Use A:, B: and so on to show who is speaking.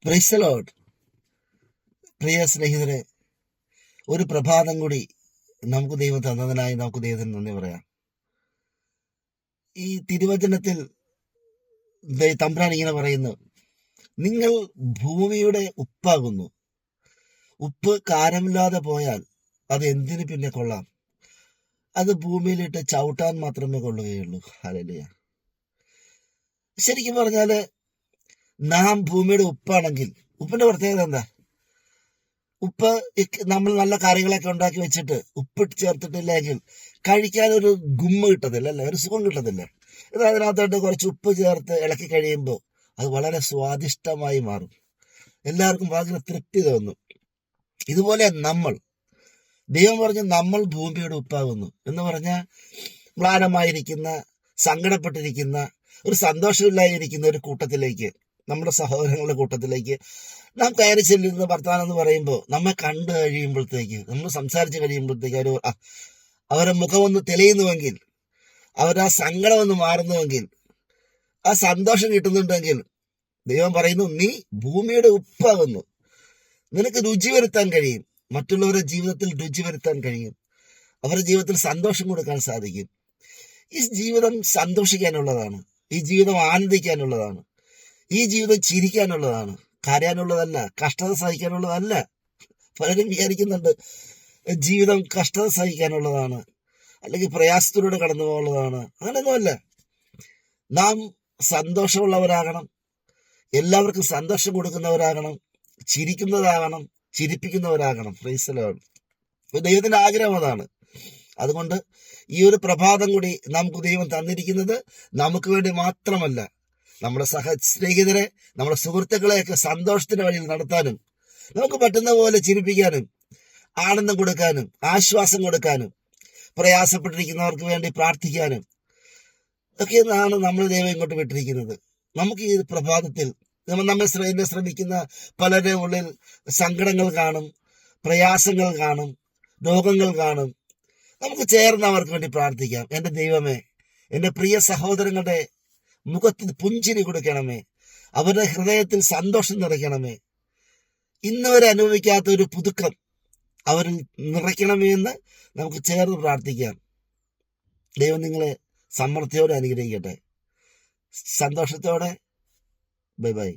A: Price the Lord. പ്രിയ സ്നേഹിതരെ, ഒരു പ്രഭാതം കൂടി നമുക്ക് ദൈവം തന്നതിനായി നമുക്ക് ദൈവത്തിന് നന്ദി പറയാം. ഈ തിരുവചനത്തിൽ തമ്പുരാൻ ഇങ്ങനെ പറയുന്നു, നിങ്ങൾ ഭൂമിയുടെ ഉപ്പാകുന്നു. ഉപ്പ് കാരമില്ലാതെ പോയാൽ അത് എന്തിനു പിന്നെ കൊള്ളാം? അത് ഭൂമിയിലിട്ട് ചവിട്ടാൻ മാത്രമേ കൊള്ളുകയുള്ളൂ. ഹല്ലേലൂയ. ശരിക്കും പറഞ്ഞാല് നാം ഭൂമിയുടെ ഉപ്പാണെങ്കിൽ, ഉപ്പിന്റെ പ്രത്യേകത എന്താ? ഉപ്പ് നമ്മൾ നല്ല കറികളൊക്കെ ഉണ്ടാക്കി വെച്ചിട്ട് ഉപ്പിട്ട് ചേർത്തിട്ടില്ലെങ്കിൽ കഴിക്കാൻ ഒരു ഗുമ്മ കിട്ടത്തില്ല, അല്ലെ? ഒരു സുഖം കിട്ടത്തില്ല. ഇത് അതിനകത്തോട്ട് കുറച്ച് ഉപ്പ് ചേർത്ത് ഇളക്കി കഴിയുമ്പോൾ അത് വളരെ സ്വാദിഷ്ടമായി മാറും. എല്ലാവർക്കും ഭയങ്കര തൃപ്തി തോന്നും. ഇതുപോലെ ദൈവം പറഞ്ഞു, നമ്മൾ ഭൂമിയുടെ ഉപ്പാകുന്നു എന്ന് പറഞ്ഞാൽ മ്ലാനമായിരിക്കുന്ന, സങ്കടപ്പെട്ടിരിക്കുന്ന, ഒരു സന്തോഷമില്ലായിരിക്കുന്ന ഒരു കൂട്ടത്തിലേക്ക്, നമ്മുടെ സഹോദരങ്ങളുടെ കൂട്ടത്തിലേക്ക് നാം കയറി ചെല്ലുന്ന വർത്താനം എന്ന് പറയുമ്പോൾ, നമ്മെ കണ്ടു കഴിയുമ്പോഴത്തേക്ക്, നമ്മൾ സംസാരിച്ച് കഴിയുമ്പോഴത്തേക്ക് അവരുടെ മുഖമൊന്ന് തെളിയുന്നുവെങ്കിൽ, അവരാ സങ്കടമൊന്ന് മാറുന്നുവെങ്കിൽ, ആ സന്തോഷം കിട്ടുന്നുണ്ടെങ്കിൽ, ദൈവം പറയുന്നു, നീ ഭൂമിയുടെ ഉപ്പാകുന്നു. നിനക്ക് രുചി വരുത്താൻ കഴിയും, മറ്റുള്ളവരുടെ ജീവിതത്തിൽ രുചി വരുത്താൻ കഴിയും, അവരുടെ ജീവിതത്തിൽ സന്തോഷം കൊടുക്കാൻ സാധിക്കും. ഈ ജീവിതം സന്തോഷിക്കാനുള്ളതാണ്, ഈ ജീവിതം ആനന്ദിക്കാനുള്ളതാണ്, ഈ ജീവിതം ചിരിക്കാനുള്ളതാണ്, കരയാനുള്ളതല്ല, കഷ്ടത സഹിക്കാനുള്ളതല്ല. പലരും വിചാരിക്കുന്നുണ്ട് ജീവിതം കഷ്ടത സഹിക്കാനുള്ളതാണ്, അല്ലെങ്കിൽ പ്രയാസത്തിലൂടെ കടന്നു പോകാനുള്ളതാണ്. അങ്ങനെയൊന്നുമല്ല. നാം സന്തോഷമുള്ളവരാകണം, എല്ലാവർക്കും സന്തോഷം കൊടുക്കുന്നവരാകണം, ചിരിക്കുന്നതാകണം, ചിരിപ്പിക്കുന്നവരാകണം. Praise the Lord. ദൈവത്തിന്റെ ആഗ്രഹം അതാണ്. അതുകൊണ്ട് ഈ ഒരു പ്രഭാതം കൂടി നമുക്ക് ദൈവം തന്നിരിക്കുന്നത് നമുക്ക് വേണ്ടി മാത്രമല്ല, നമ്മുടെ സ്നേഹിതരെ, നമ്മുടെ സുഹൃത്തുക്കളെയൊക്കെ സന്തോഷത്തിന്റെ വഴിയിൽ നടത്താനും, നമുക്ക് പറ്റുന്ന പോലെ ചിരിപ്പിക്കാനും, ആനന്ദം കൊടുക്കാനും, ആശ്വാസം കൊടുക്കാനും, പ്രയാസപ്പെട്ടിരിക്കുന്നവർക്ക് വേണ്ടി പ്രാർത്ഥിക്കാനും ഒക്കെയാണ് നമ്മൾ ദൈവം ഇങ്ങോട്ട് വിട്ടിരിക്കുന്നത്. നമുക്ക് ഈ പ്രഭാതത്തിൽ നമ്മെ ശ്രമിക്കുന്ന പലരുടെ ഉള്ളിൽ സങ്കടങ്ങൾ കാണും, പ്രയാസങ്ങൾ കാണും, രോഗങ്ങൾ കാണും. നമുക്ക് ചേർന്ന് അവർക്ക് വേണ്ടി പ്രാർത്ഥിക്കാം. എൻ്റെ ദൈവമേ, എൻ്റെ പ്രിയ സഹോദരങ്ങളുടെ മുഖത്ത് പുഞ്ചിരി കൊടുക്കണമേ, അവരുടെ ഹൃദയത്തിൽ സന്തോഷം നിറയ്ക്കണമേ, ഇന്നുവരെ അനുഭവിക്കാത്ത ഒരു പുതുക്കം അവരിൽ നിറയ്ക്കണമേ എന്ന് നമുക്ക് ചേർന്ന് പ്രാർത്ഥിക്കാം. ദൈവം നിങ്ങളെ സമൃദ്ധിയോടെ അനുഗ്രഹിക്കട്ടെ. സന്തോഷത്തോടെ. Bye bye.